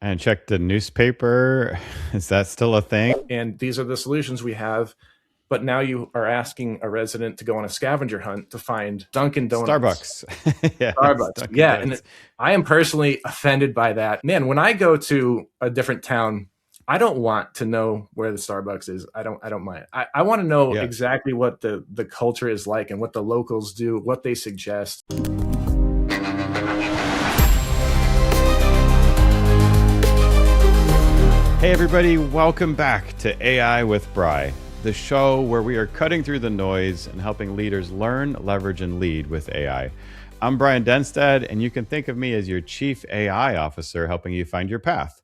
And check the newspaper. Is that still a thing? And these are the solutions we have. But now you are asking a resident to go on a scavenger hunt to find Dunkin' Donuts, Starbucks. Yes, Starbucks. Dunkin' Yeah. And Donuts. I am personally offended by that. Man, when I go to a different town, I don't want to know where the Starbucks is. I don't mind. I want to know Yeah. exactly what the culture is like and what the locals do, what they suggest. Hey, everybody, welcome back to AI with Bry, the show where we are cutting through the noise and helping leaders learn, leverage, and lead with AI. I'm Brian Denstead, and you can think of me as your Chief AI Officer helping you find your path.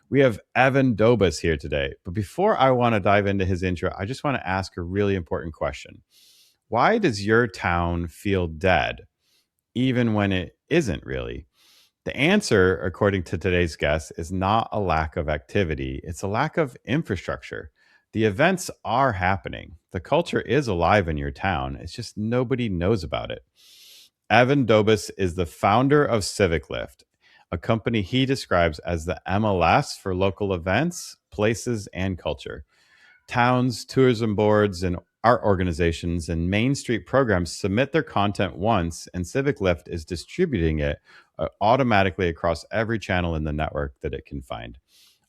We have Evan Dobas here today. But before I want to dive into his intro, I just want to ask a really important question. Why does your town feel dead, even when it isn't really? The answer, according to today's guest, is not a lack of activity, it's a lack of infrastructure. The events are happening. The culture is alive in your town. It's just nobody knows about it. Evan Dobas is the founder of Civic, a company he describes as the MLS for local events, places, and culture. Towns, tourism boards, and art organizations and Main Street programs submit their content once, and Civic is distributing it automatically across every channel in the network that it can find.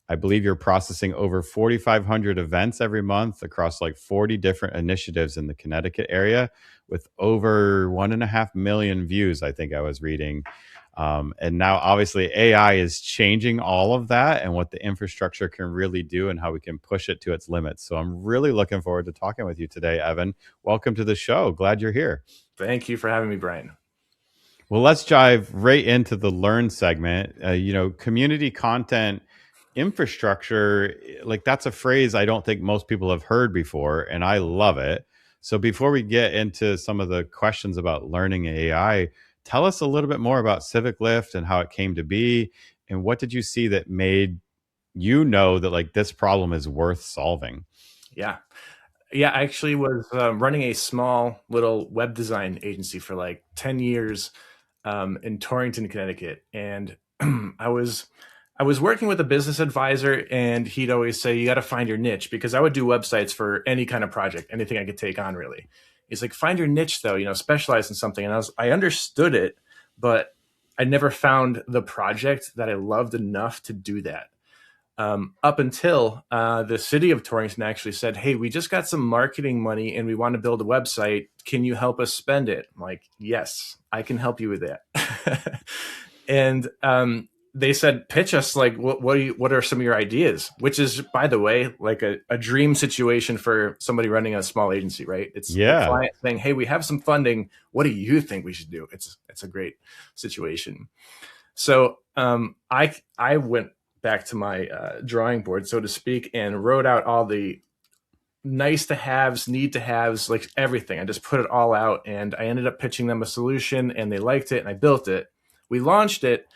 I believe you're processing over 4,500 events every month across like 40 different initiatives in the Connecticut area with over 1.5 million views, I think I was reading. And now, obviously, AI is changing all of that and what the infrastructure can really do and how we can push it to its limits. So I'm really looking forward to talking with you today, Evan. Welcome to the show. Glad you're here. Thank you for having me, Brian. Well, let's dive right into the learn segment. Community content infrastructure, like that's a phrase I don't think most people have heard before, and I love it. So before we get into some of the questions about learning AI, tell us a little bit more about Civic and how it came to be, and what did you see that made you know that like this problem is worth solving? Yeah. Yeah, I actually was running a small little web design agency for like 10 years in Torrington, Connecticut. And I was working with a business advisor, and he'd always say, you got to find your niche, because I would do websites for any kind of project, anything I could take on, really. He's like, find your niche though, specialize in something. And I understood it, but I never found the project that I loved enough to do that. Up until the city of Torrington actually said, hey, we just got some marketing money and we want to build a website. Can you help us spend it? I'm like, yes, I can help you with that. And they said, pitch us, like, what are some of your ideas? Which is, by the way, like a dream situation for somebody running a small agency, right? It's the Yeah. client saying, hey, we have some funding. What do you think we should do? It's a great situation. So I went back to my drawing board, so to speak, and wrote out all the nice to haves, need to haves, like everything. I just put it all out, and I ended up pitching them a solution, and they liked it, and I built it. We launched it,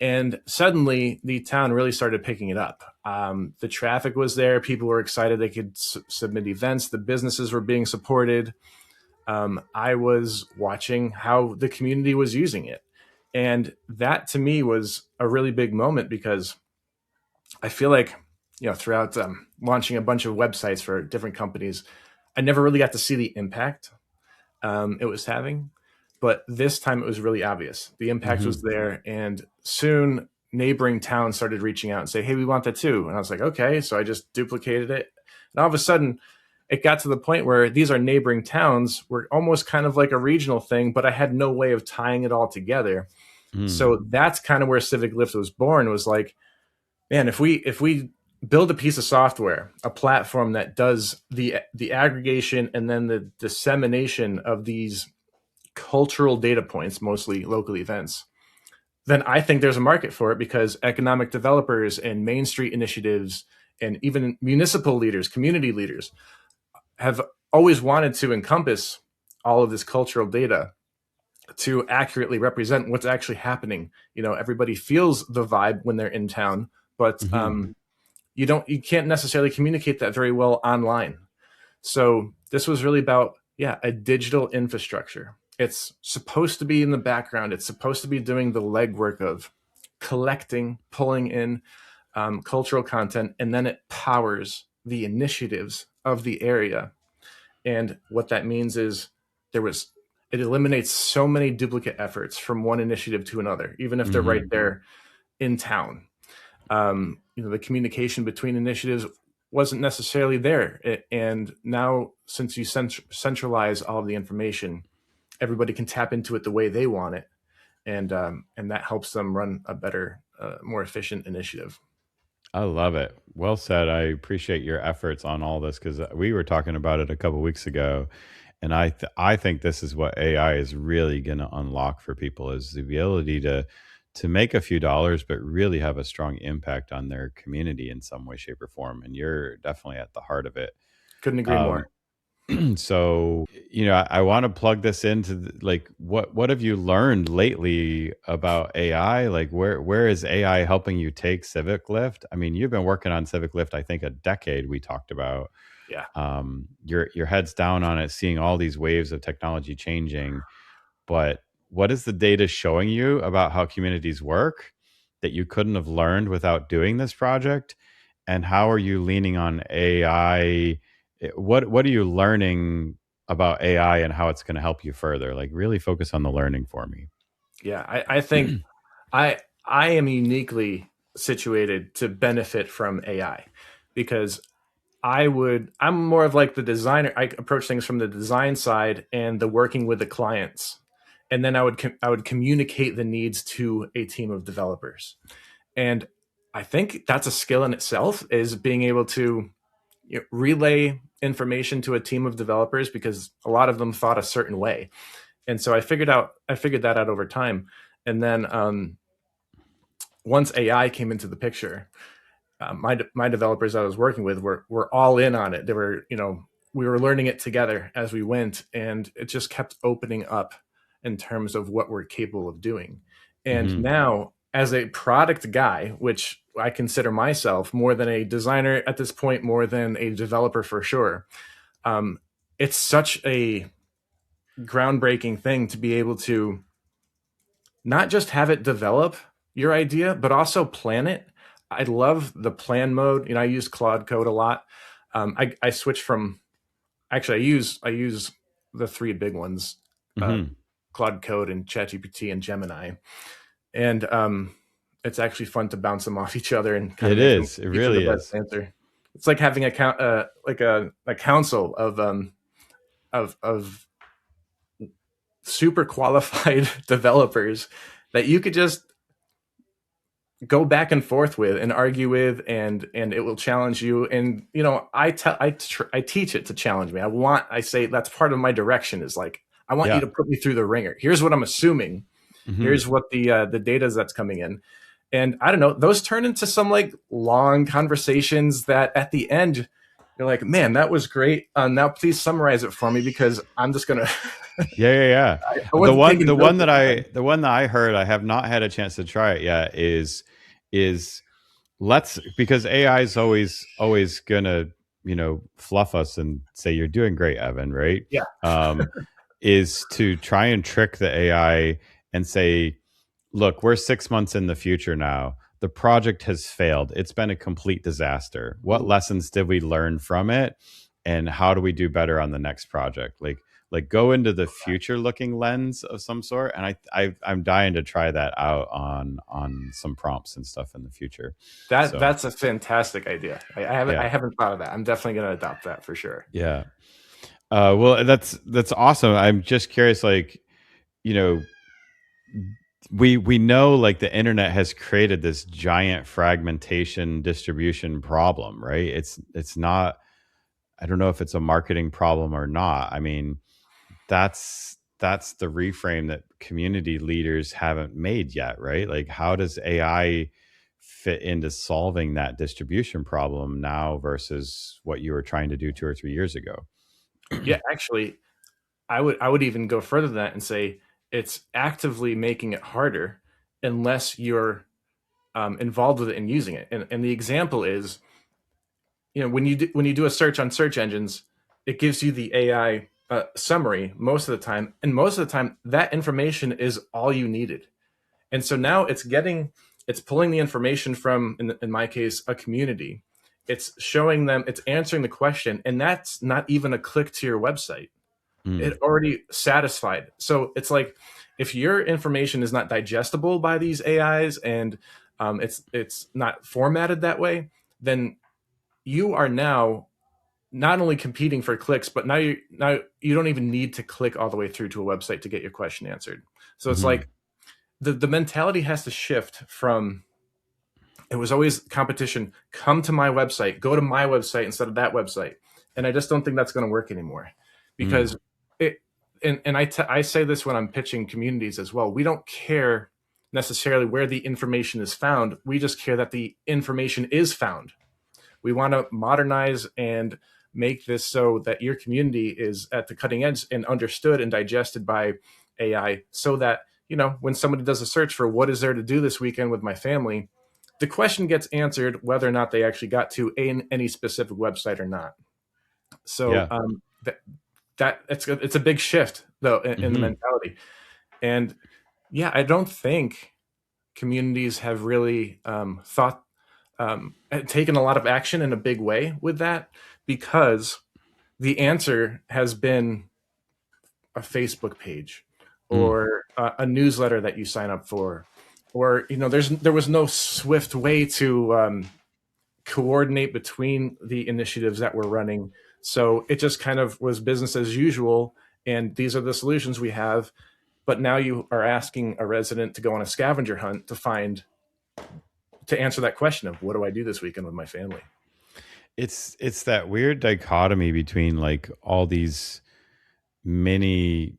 and suddenly the town really started picking it up. The traffic was there. People were excited. They could submit events. The businesses were being supported. I was watching how the community was using it. And that to me was a really big moment, because I feel like, throughout launching a bunch of websites for different companies, I never really got to see the impact it was having. But this time it was really obvious. The impact was there. And soon neighboring towns started reaching out and say, hey, we want that too. And I was like, okay. So I just duplicated it. And all of a sudden, it got to the point where these are neighboring towns, were almost kind of like a regional thing, but I had no way of tying it all together. So that's kind of where Civic Lift was born. Was like, man, if we build a piece of software, a platform that does the aggregation and then the dissemination of these cultural data points, mostly local events, then I think there's a market for it, because economic developers and Main Street initiatives and even municipal leaders, community leaders, have always wanted to encompass all of this cultural data to accurately represent what's actually happening. Everybody feels the vibe when they're in town, but you can't necessarily communicate that very well online. So this was really about, a digital infrastructure. It's supposed to be in the background. It's supposed to be doing the legwork of collecting, pulling in cultural content, and then it powers the initiatives of the area. And what that means is there was it eliminates so many duplicate efforts from one initiative to another, even if they're right there in town. The communication between initiatives wasn't necessarily there. And now, since you centralize all of the information, everybody can tap into it the way they want it, and that helps them run a better, more efficient initiative. I love it. Well said. I appreciate your efforts on all this because we were talking about it a couple weeks ago, and I think this is what AI is really going to unlock for people is the ability to make a few dollars, but really have a strong impact on their community in some way, shape, or form. And you're definitely at the heart of it. Couldn't agree more. Um, so I want to plug this into like what have you learned lately about AI? Like where is AI helping you take civic lift? I mean, you've been working on civic lift I think a decade. We talked about Yeah. your head's down on it, seeing all these waves of technology changing. But what is the data showing you about how communities work that you couldn't have learned without doing this project? And how are you leaning on AI? What are you learning about AI and how it's going to help you further? Like really focus on the learning for me. Yeah, I think I am uniquely situated to benefit from AI because I'm more of like the designer. I approach things from the design side and the working with the clients, and then I would communicate the needs to a team of developers. And I think that's a skill in itself, is being able to relay information to a team of developers, because a lot of them thought a certain way. And so I figured that out over time. And then once AI came into the picture, my developers I was working with were all in on it. They were, we were learning it together as we went, and it just kept opening up in terms of what we're capable of doing. And Hmm. now, as a product guy, which I consider myself more than a designer at this point, more than a developer for sure, it's such a groundbreaking thing to be able to not just have it develop your idea, but also plan it. I love the plan mode. I use Claude Code a lot. I switch from actually I use the three big ones: uh, Hmm. Claude Code and ChatGPT and Gemini, and it's actually fun to bounce them off each other and kind of It make them is. It compete for the really best is. answer. It's like having a council of super qualified developers that you could just go back and forth with and argue with, and it will challenge you. And I teach it to challenge me. I say that's part of my direction, is like, I want you Yeah. to put me through the ringer. Here's what I'm assuming. Hmm. Here's what the data that's coming in. And I don't know, those turn into some like long conversations that at the end you're like, man, that was great. Now please summarize it for me, because I'm just gonna Yeah, yeah, yeah. I wasn't taking notes at the time. The one that I heard, I have not had a chance to try it yet. Is let's because AI is always gonna fluff us and say you're doing great, Evan, right? Yeah. Um, is to try and trick the AI and say, look, we're 6 months in the future now. The project has failed. It's been a complete disaster. What Ooh, lessons did we learn from it? And how do we do better on the next project? Like go into the future looking lens of some sort. And I'm dying to try that out on some prompts and stuff in the future. So that's a fantastic idea. I yeah. haven't thought of that. I'm definitely gonna adopt that for sure. Yeah. Well, that's awesome. I'm just curious, like, you know, we know like the internet has created this giant fragmentation distribution problem, right? It's not, I don't know if it's a marketing problem or not. I mean, that's the reframe that community leaders haven't made yet, right? Like how does AI fit into solving that distribution problem now versus what you were trying to do 2 or 3 years ago? Yeah, actually, I would even go further than that and say it's actively making it harder unless you're involved with it and using it. And the example is, when you do a search on search engines, it gives you the AI summary most of the time, and most of the time that information is all you needed. And so now it's getting it's pulling the information from, in my case, a community. It's showing them, it's answering the question, and that's not even a click to your website. Mm. It already satisfied. So it's like, if your information is not digestible by these AIs, and it's not formatted that way, then you are now not only competing for clicks, but now you don't even need to click all the way through to a website to get your question answered. So it's Hmm. like the mentality has to shift from, it was always competition. Come to my website, go to my website instead of that website. And I just don't think that's going to work anymore, Mm. because it, and I say this when I'm pitching communities as well. We don't care necessarily where the information is found. We just care that the information is found. We want to modernize and make this so that your community is at the cutting edge and understood and digested by AI, so that, when somebody does a search for what is there to do this weekend with my family, the question gets answered whether or not they actually got to any specific website or not. So Yeah. that it's a big shift though in the Hmm. mentality. And yeah, I don't think communities have really thought taken a lot of action in a big way with that, because the answer has been a Facebook page Mm. or a newsletter that you sign up for, or there was no swift way to coordinate between the initiatives that we're running. So it just kind of was business as usual, and these are the solutions we have. But now you are asking a resident to go on a scavenger hunt to answer that question of, what do I do this weekend with my family? It's that weird dichotomy between like all these mini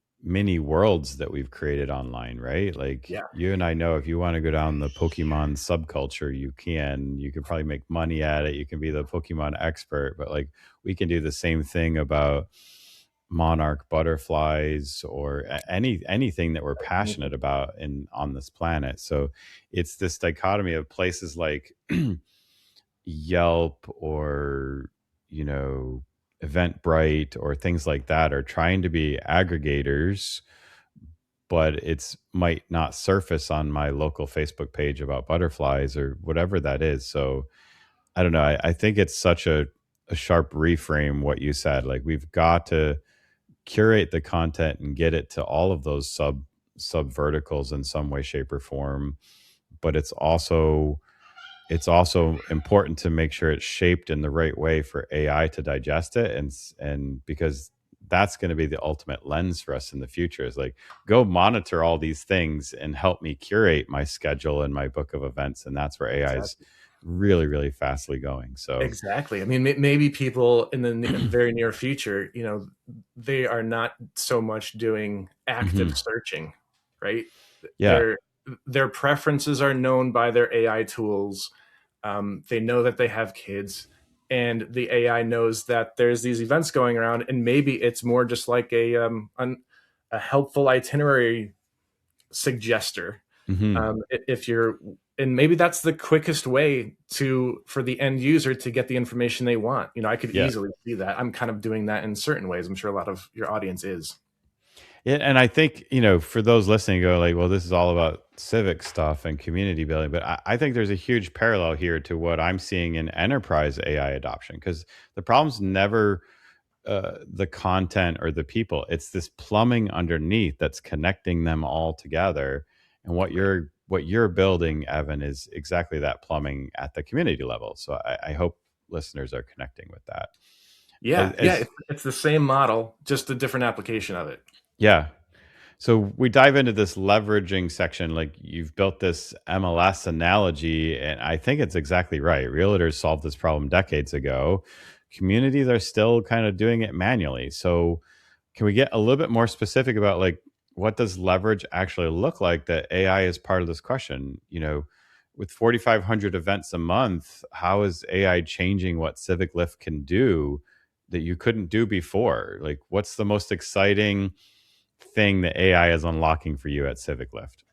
worlds that we've created online, right? Like Yeah, you and I know if you want to go down the Pokemon subculture, you could probably make money at it. You can be the Pokemon expert, but like we can do the same thing about monarch butterflies or anything that we're passionate about in on this planet. So it's this dichotomy of places like Yelp or, you know, Eventbrite or things like that are trying to be aggregators, but it's might not surface on my local Facebook page about butterflies or whatever that is. So I don't know. I think it's such a sharp reframe what you said. Like we've got to curate the content and get it to all of those sub verticals in some way, shape, or form. But it's also important to make sure it's shaped in the right way for AI to digest it, and because that's going to be the ultimate lens for us in the future is like go monitor all these things and help me curate my schedule and my book of events, and that's where AI is exactly. really really fastly going. So Exactly. I mean, maybe people in the very near future, they are not so much doing active mhm. searching, right? Yeah, Their their preferences are known by their AI tools. They know that they have kids, and the AI knows that there's these events going around, and maybe it's more just like a helpful itinerary suggester. hmm, If you're, and maybe that's the quickest way for the end user to get the information they want. I could yeah. easily see that. I'm kind of doing that in certain ways. I'm sure a lot of your audience is. Yeah, and I think for those listening, go like, well, this is all about civic stuff and community building, but I think there's a huge parallel here to what I'm seeing in enterprise AI adoption because the problem's never the content or the people; it's this plumbing underneath that's connecting them all together. And what you're building, Evan, is exactly that plumbing at the community level. So I hope listeners are connecting with that. Yeah, yeah, As it's the same model, just a different application of it. yeah, so we dive into this leveraging section. Like you've built this MLS analogy, and I think it's exactly right. Realtors solved this problem decades ago. Communities are still kind of doing it manually. So can we get a little bit more specific about like what does leverage actually look like that AI is part of this question? With 4,500 events a month, how is AI changing what Civic Lift can do that you couldn't do before? Like, what's the most exciting thing that AI is unlocking for you at Civic Lift?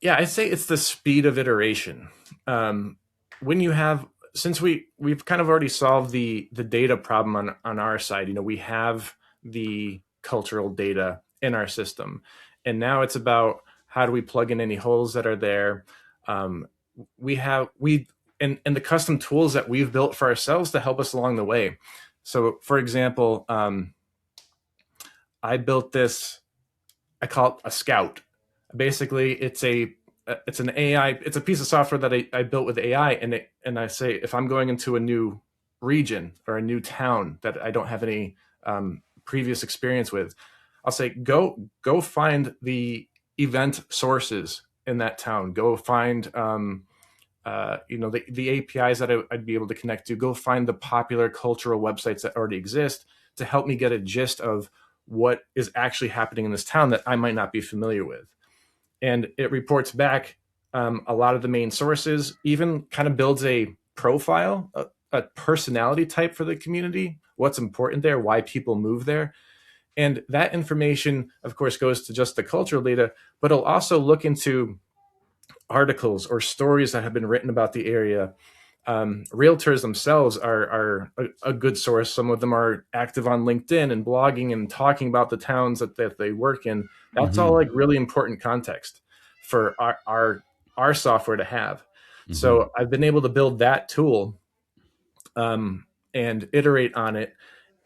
Yeah, I'd say it's the speed of iteration. When you have, since we've kind of already solved the data problem on our side. We have the cultural data in our system, and now it's about How do we plug in any holes that are there? Um, and the custom tools that we've built for ourselves to help us along the way. So, for example, I built this. I call it a Scout. Basically, it's an AI. It's a piece of software that I built with AI, and I say if I'm going into a new region or a new town that I don't have any previous experience with, I'll say go find the event sources in that town. Go find the APIs that I'd be able to connect to. Go find the popular cultural websites that already exist to help me get a gist of what is actually happening in this town that I might not be familiar with. And it reports back a lot of the main sources, even kind of builds a profile, a personality type for the community, what's important there, why people move there. And that information, of course, goes to just the cultural data, but it'll also look into articles or stories that have been written about the area. Realtors themselves are a good source. Some of them are active on LinkedIn and blogging and talking about the towns that they work in. That's all like really important context for our software to have. So I've been able to build that tool and iterate on it.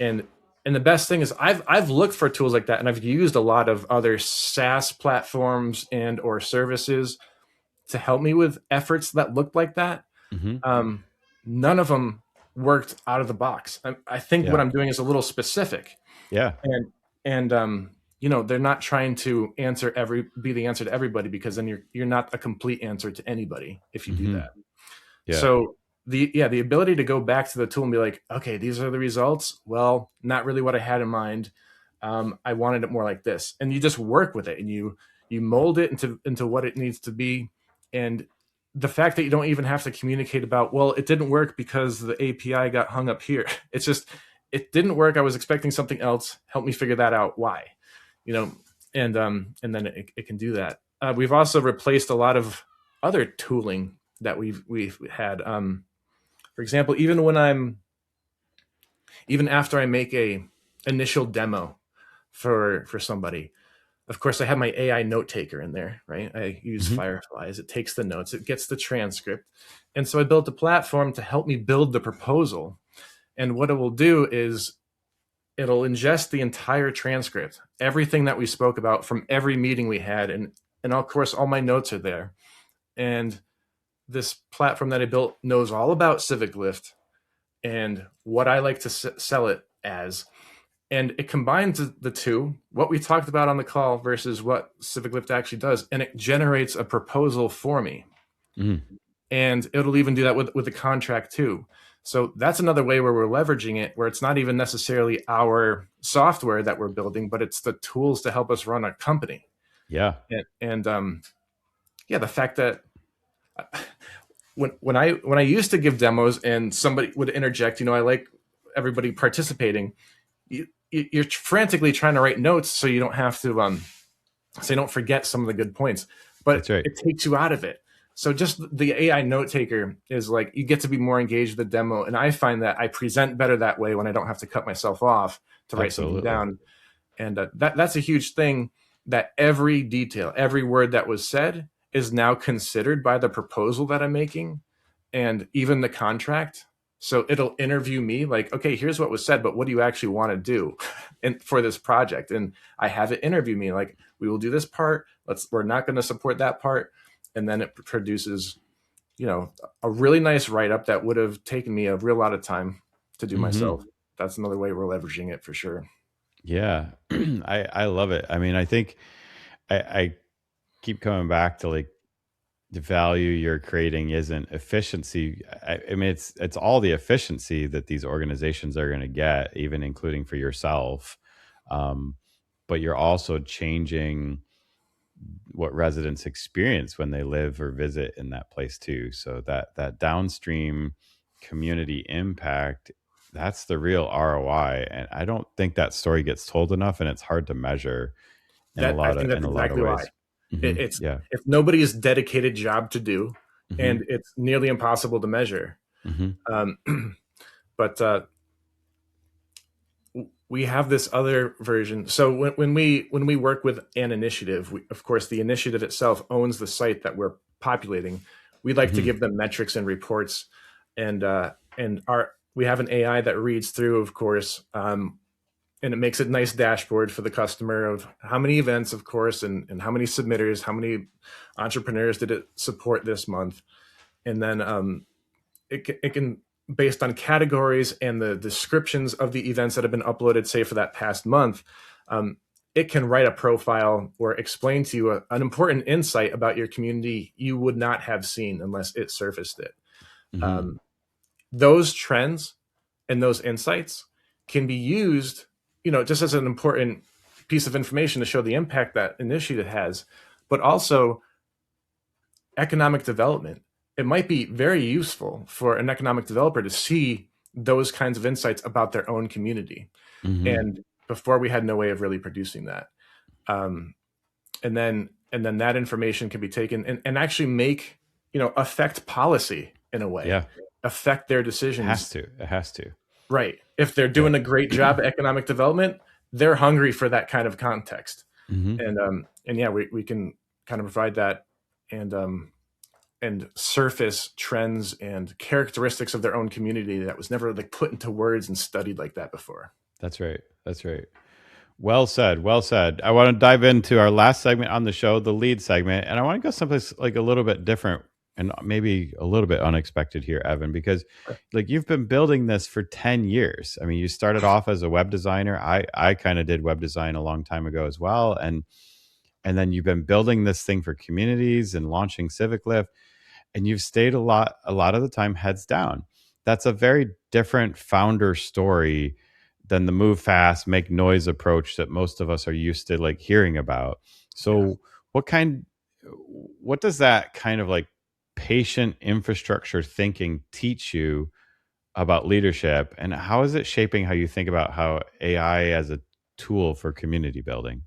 And the best thing is I've looked for tools like that, and I've used a lot of other SaaS platforms and or services to help me with efforts that looked like that. Um, None of them worked out of the box. I think what Yeah. I'm doing is a little specific, Yeah. and they're not trying to be the answer to everybody, because then you're not a complete answer to anybody if you do that. Yeah. So the ability to go back to the tool and be like, okay, these are the results. Well, not really what I had in mind. I wanted it more like this, and you just work with it and you mold it into what it needs to be. And the fact that you don't even have to communicate about, well, it didn't work because the API got hung up here. It's just, it didn't work. I was expecting something else. Help me figure that out. Why? And then it can do that. We've also replaced a lot of other tooling that we've had. For example, even after I make a initial demo for somebody, of course I have my AI note taker in there, right? I use Fireflies. It takes the notes, it gets the transcript. And so I built a platform to help me build the proposal. And what it will do is it'll ingest the entire transcript, everything that we spoke about from every meeting we had, and of course all my notes are there. And this platform that I built knows all about Civic Lift and what I like to sell it as. And it combines the two, what we talked about on the call versus what Civic Lift actually does. And it generates a proposal for me. And it'll even do that with the contract too. So that's another way where we're leveraging it, where it's not even necessarily our software that we're building, but it's the tools to help us run a company. Yeah. And the fact that when I used to give demos and somebody would interject, I like everybody participating. You're frantically trying to write notes so you don't have to so you don't forget some of the good points, but That's right. it takes you out of it. So just the AI note taker is like, you get to be more engaged with the demo, and I find that I present better that way when I don't have to cut myself off to write something down. And that's a huge thing, that every detail, every word that was said is now considered by the proposal that I'm making, and even the contract. So it'll interview me like, okay, here's what was said, but what do you actually want to do for this project? And I have it interview me like, we will do this part. We're not going to support that part. And then it produces, a really nice write-up that would have taken me a real lot of time to do myself. That's another way we're leveraging it for sure. Yeah. I love it. I mean, I think I keep coming back to like the value you're creating isn't efficiency. I mean, it's all the efficiency that these organizations are going to get, even including for yourself. But you're also changing what residents experience when they live or visit in that place too. So that downstream community impact, that's the real ROI. And I don't think that story gets told enough, and it's hard to measure I think that's in a lot of exactly why. ways. It's Yeah. if nobody's dedicated job to do, and it's nearly impossible to measure. But we have this other version. So when we work with an initiative, of course, the initiative itself owns the site that we're populating. We like to Hmm. give them metrics and reports, and our we have an AI that reads through, of course, and it makes a nice dashboard for the customer of how many events, of course, and how many submitters, how many entrepreneurs did it support this month, and then it can, based on categories and the descriptions of the events that have been uploaded, say for that past month, um, it can write a profile or explain to you an important insight about your community you would not have seen unless it surfaced it. Hmm. Um, those trends and those insights can be used, just as an important piece of information to show the impact that initiative has, but also economic development. It might be very useful for an economic developer to see those kinds of insights about their own community. Hmm. And before, we had no way of really producing that. Um, and then that information can be taken and actually make, affect policy in a way, Yeah, affect their it has decisions. to. It has to. Right. If they're Yeah. doing a great job at economic development, they're hungry for that kind of context. Hmm. And yeah, we can kind of provide that, and surface trends and characteristics of their own community that was never like put into words and studied like that before. That's right. That's right. Well said. Well said. I want to dive into our last segment on the show, the lead segment, and I want to go someplace like a little bit different and maybe a little bit unexpected here, Evan, because like you've been building this for 10 years. I mean, you started off as a web designer. I kind of did web design a long time ago as well, and then you've been building this thing for communities and launching Civic Lift, and you've stayed a lot of the time heads down. That's a very different founder story than the move fast, make noise approach that most of us are used to like hearing about. Yeah. So what does that kind of like patient infrastructure thinking teach you about leadership, and how is it shaping how you think about how AI as a tool for community building?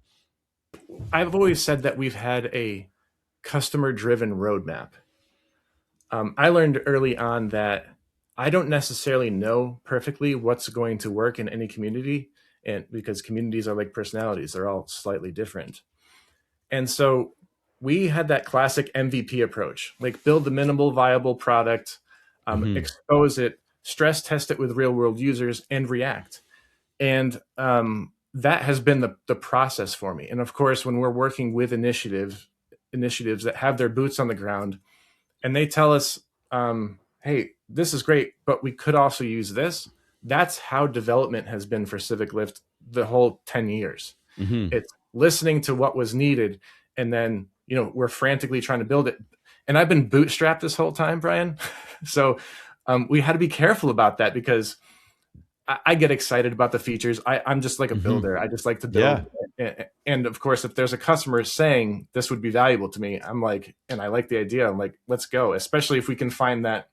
I've always said that we've had a customer driven roadmap. I learned early on that I don't necessarily know perfectly what's going to work in any community, and because communities are like personalities, they're all slightly different. And so we had that classic MVP approach, like build the minimal viable product, Hmm. expose it, stress test it with real world users, and react. And that has been the process for me. And of course, when we're working with initiatives that have their boots on the ground, and they tell us, hey, this is great, but we could also use this. That's how development has been for Civic Lift the whole 10 years. Hmm. It's listening to what was needed, and then, we're frantically trying to build it. And I've been bootstrapped this whole time, Brian. So we had to be careful about that, because I get excited about the features. I'm just like a Hmm. builder. I just like to Yeah. build. And of course, if there's a customer saying this would be valuable to me, I'm like, and I like the idea, I'm like, let's go. Especially if we can find that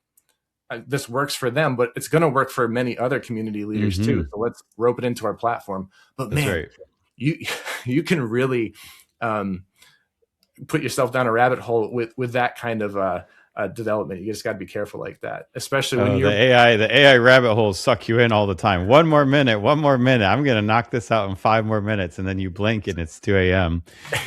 this works for them, but it's going to work for many other community leaders too. Hmm. So let's rope it into our platform. But That's man, right. you you can really um, put yourself down a rabbit hole with that kind of development. You just got to be careful like that, especially when Oh, the you're AI rabbit holes suck you in all the time. One more minute, one more minute. I'm gonna knock this out in 5 more minutes, and then you blink and it's 2 a.m.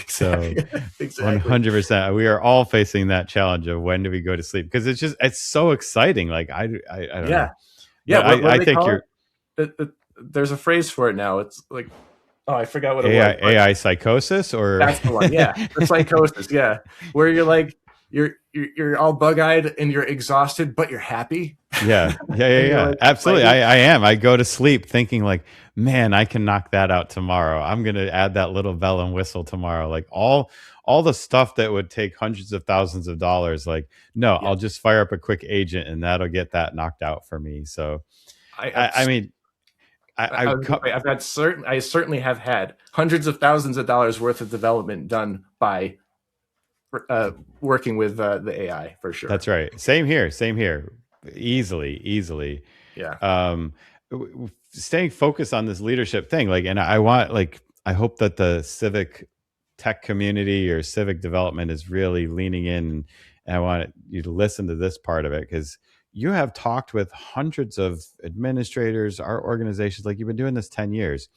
So exactly exactly. 100%, we are all facing that challenge of when do we go to sleep, because it's so exciting. Like I don't Yeah. know, Yeah, but what do I they think call you're it? There's a phrase for it now. It's like, oh, I forgot what it was, but AI psychosis or that's the one. Yeah, the psychosis. Yeah, where you're like you're all bug eyed and you're exhausted, but you're happy, Yeah, yeah, yeah, and you're yeah. like Absolutely. excited. I am. I go to sleep thinking like, man, I can knock that out tomorrow. I'm gonna add that little bell and whistle tomorrow. Like all the stuff that would take hundreds of thousands of dollars. Like, no, Yeah, I'll just fire up a quick agent and that'll get that knocked out for me. So I I I've, mean, I I was gonna say, I've had I certainly have had hundreds of thousands of dollars worth of development done by uh, working with the AI for sure. that's right. Same here. Same here. Easily, easily. Yeah, um Staying focused on this leadership thing, like, and I want, like, I hope that the civic tech community or civic development is really leaning in, and I want you to listen to this part of it, because you have talked with hundreds of administrators, our organizations, like you've been doing this 10 years.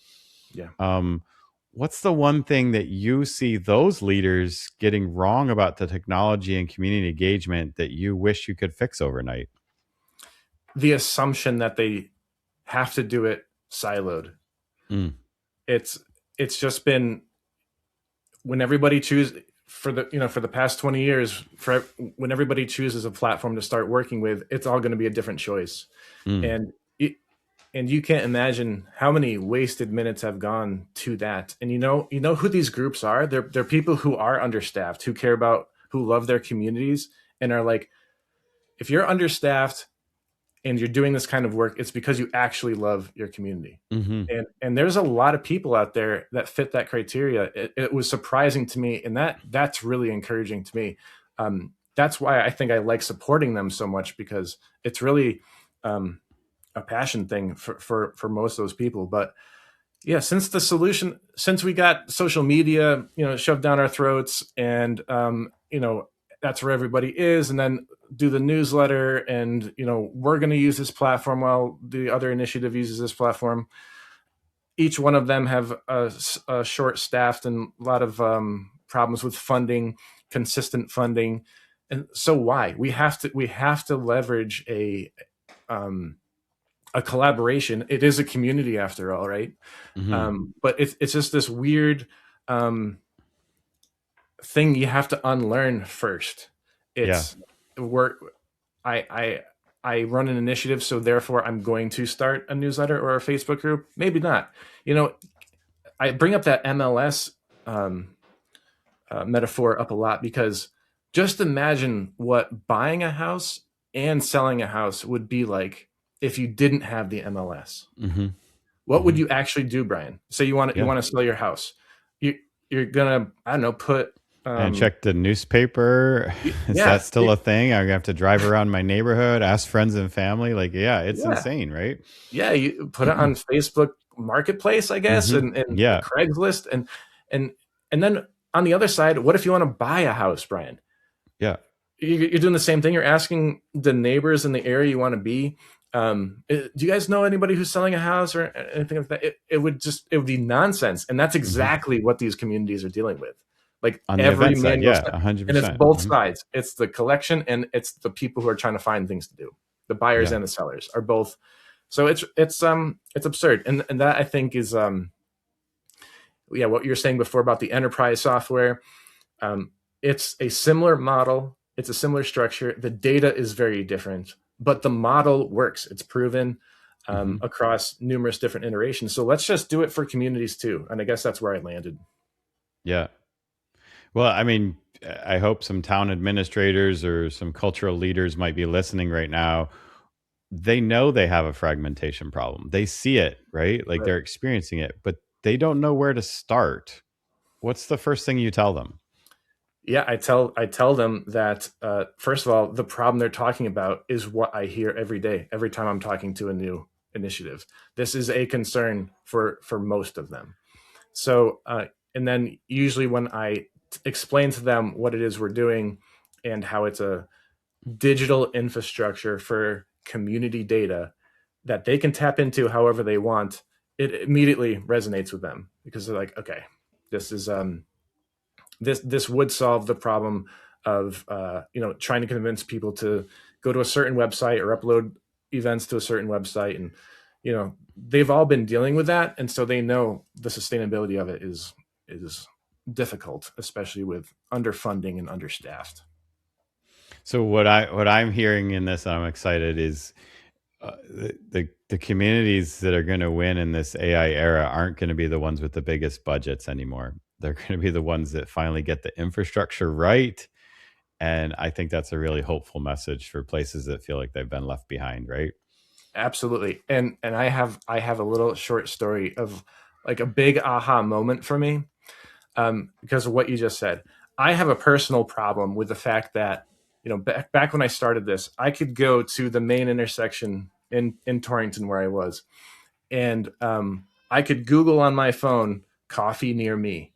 Yeah. Um, what's the one thing that you see those leaders getting wrong about the technology and community engagement that you wish you could fix overnight? The assumption that they have to do it siloed. Mm. It's just been, when everybody chooses for the past 20 years, when everybody chooses a platform to start working with, it's all going to be a different choice. Mm. And and you can't imagine how many wasted minutes have gone to that. And you know who these groups are? They're people who are understaffed, who care about, who love their communities, and are like, if you're understaffed and you're doing this kind of work, it's because you actually love your community. Hmm. And there's a lot of people out there that fit that criteria. It was surprising to me, and that's really encouraging to me. That's why I think I like supporting them so much, because it's really a passion thing for most of those people. But yeah, since we got social media, shoved down our throats, and that's where everybody is, and then do the newsletter, and we're going to use this platform while the other initiative uses this platform. Each one of them have a short staffed and a lot of problems with funding, consistent funding. And so why we have to leverage a collaboration. It is a community after all, right? Hmm. But it's just this weird thing you have to unlearn first. Yeah. It's work. I run an initiative, so therefore I'm going to start a newsletter or a Facebook group. Maybe not. I bring up that MLS metaphor up a lot, because just imagine what buying a house and selling a house would be like if you didn't have the MLS. Hmm. What would Hmm. you actually do, Brian? Say you want Yeah. to sell your house. You're gonna, I don't know, put And check the newspaper. Is yeah that still a thing? I'm gonna have to drive around my neighborhood, ask friends and family. Like, yeah, it's yeah insane, right? yeah you put it on Facebook Marketplace, I guess, Hmm. and Yeah. Craigslist, and and then on the other side, what if you want to buy a house, Brian? Yeah. You're doing the same thing. You're asking the neighbors in the area you want to be. Do you guys know anybody who's selling a house or anything like that? It would be nonsense, and that's Hmm. exactly what these communities are dealing with. Like On the every event side, manual yeah, step, and it's 100%. both Hmm. sides. It's the collection, and it's the people who are trying to find things to do. The buyers Yeah. and the sellers are both. So it's absurd, and that I think is what you were saying before about the enterprise software. It's a similar model. It's a similar structure. The data is very different, but the model works. It's proven Hmm. across numerous different iterations. So let's just do it for communities too. And I guess that's where I landed. Yeah. Well, I mean, I hope some town administrators or some cultural leaders might be listening right now. They know they have a fragmentation problem. They see it, right? Like Right. they're experiencing it, but they don't know where to start. What's the first thing you tell them? Yeah, I tell them that first of all, the problem they're talking about is what I hear every day, every time I'm talking to a new initiative. This is a concern for most of them. So, and then usually when I explain to them what it is we're doing and how it's a digital infrastructure for community data that they can tap into however they want, it immediately resonates with them, because they're like, okay, this is this would solve the problem of trying to convince people to go to a certain website or upload events to a certain website, and they've all been dealing with that, and so they know the sustainability of it is difficult, especially with underfunding and understaffed. So what I'm hearing in this, and I'm excited, is the communities that are going to win in this AI era aren't going to be the ones with the biggest budgets anymore. They're going to be the ones that finally get the infrastructure right. And I think that's a really hopeful message for places that feel like they've been left behind, right? Absolutely. And I have a little short story of like a big aha moment for me, because of what you just said. I have a personal problem with the fact that, back when I started this, I could go to the main intersection in Torrington where I was, and I could Google on my phone coffee near me.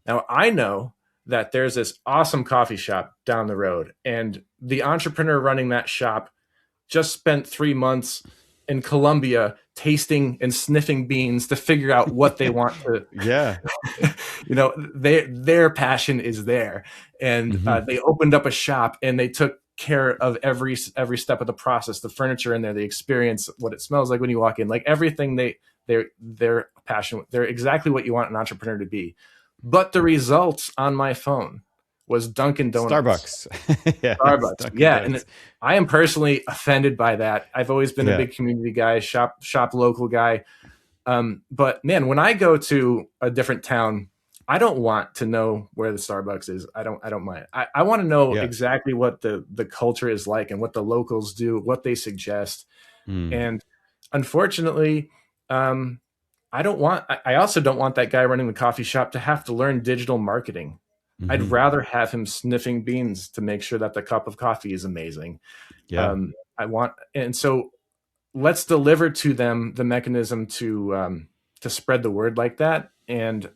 Now I know that there's this awesome coffee shop down the road, and the entrepreneur running that shop just spent 3 months in Colombia tasting and sniffing beans to figure out what they want to. Yeah. Their passion is there, and they opened up a shop and they took care of every step of the process, the furniture in there, the experience, what it smells like when you walk in, like everything. They're passionate. They're exactly what you want an entrepreneur to be. But the results on my phone was Dunkin' Donuts. Starbucks. Yeah. Starbucks. Dunkin' Yeah. Donuts. And I am personally offended by that. I've always been a big community guy, shop local guy. But man, when I go to a different town, I don't want to know where the Starbucks is. I don't mind. I want to know exactly what the culture is like and what the locals do, what they suggest. And unfortunately, I also don't want that guy running the coffee shop to have to learn digital marketing. I'd rather have him sniffing beans to make sure that the cup of coffee is amazing. Yeah. And so let's deliver to them the mechanism to spread the word like that, and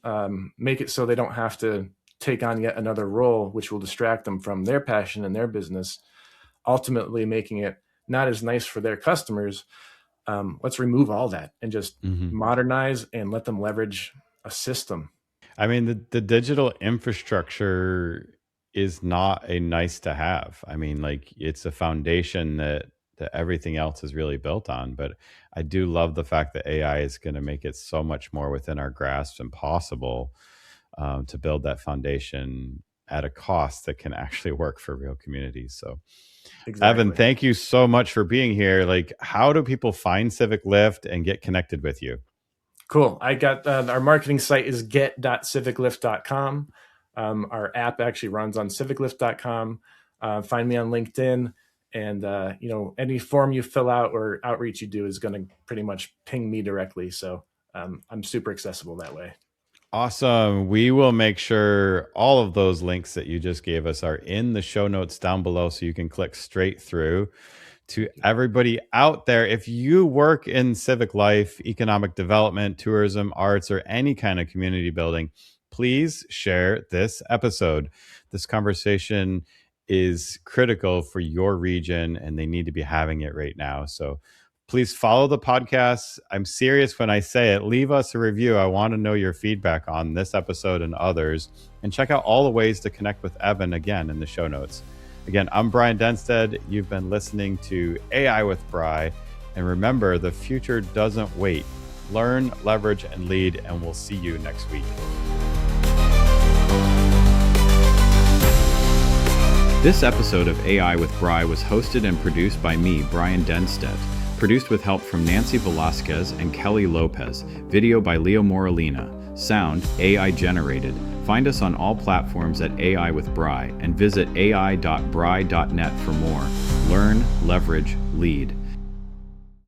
make it so they don't have to take on yet another role, which will distract them from their passion and their business, ultimately making it not as nice for their customers. Let's remove all that and just modernize and let them leverage a system. I mean, the digital infrastructure is not a nice to have. I mean, like, it's a foundation that everything else is really built on. But I do love the fact that AI is going to make it so much more within our grasp and possible to build that foundation at a cost that can actually work for real communities. So Exactly. Evan, thank you so much for being here. Like, how do people find Civic Lift and get connected with you? Cool. I got our marketing site is get.civiclift.com. Our app actually runs on civiclift.com. Find me on LinkedIn, and any form you fill out or outreach you do is going to pretty much ping me directly. So I'm super accessible that way. Awesome. We will make sure all of those links that you just gave us are in the show notes down below, so you can click straight through. To everybody out there, if you work in civic life, economic development, tourism, arts, or any kind of community building, please share this episode. This conversation is critical for your region, and they need to be having it right now. So please follow the podcast. I'm serious when I say it. Leave us a review. I want to know your feedback on this episode and others. And check out all the ways to connect with Evan again in the show notes. Again, I'm Brian Denstead. You've been listening to AI with Bry. And remember, the future doesn't wait. Learn, leverage, and lead, and we'll see you next week. This episode of AI with Bry was hosted and produced by me, Brian Denstead. Produced with help from Nancy Velasquez and Kelly Lopez. Video by Leo Moralina. Sound AI generated. Find us on all platforms at AI with Bry and visit ai.bry.net for more. Learn, leverage, lead.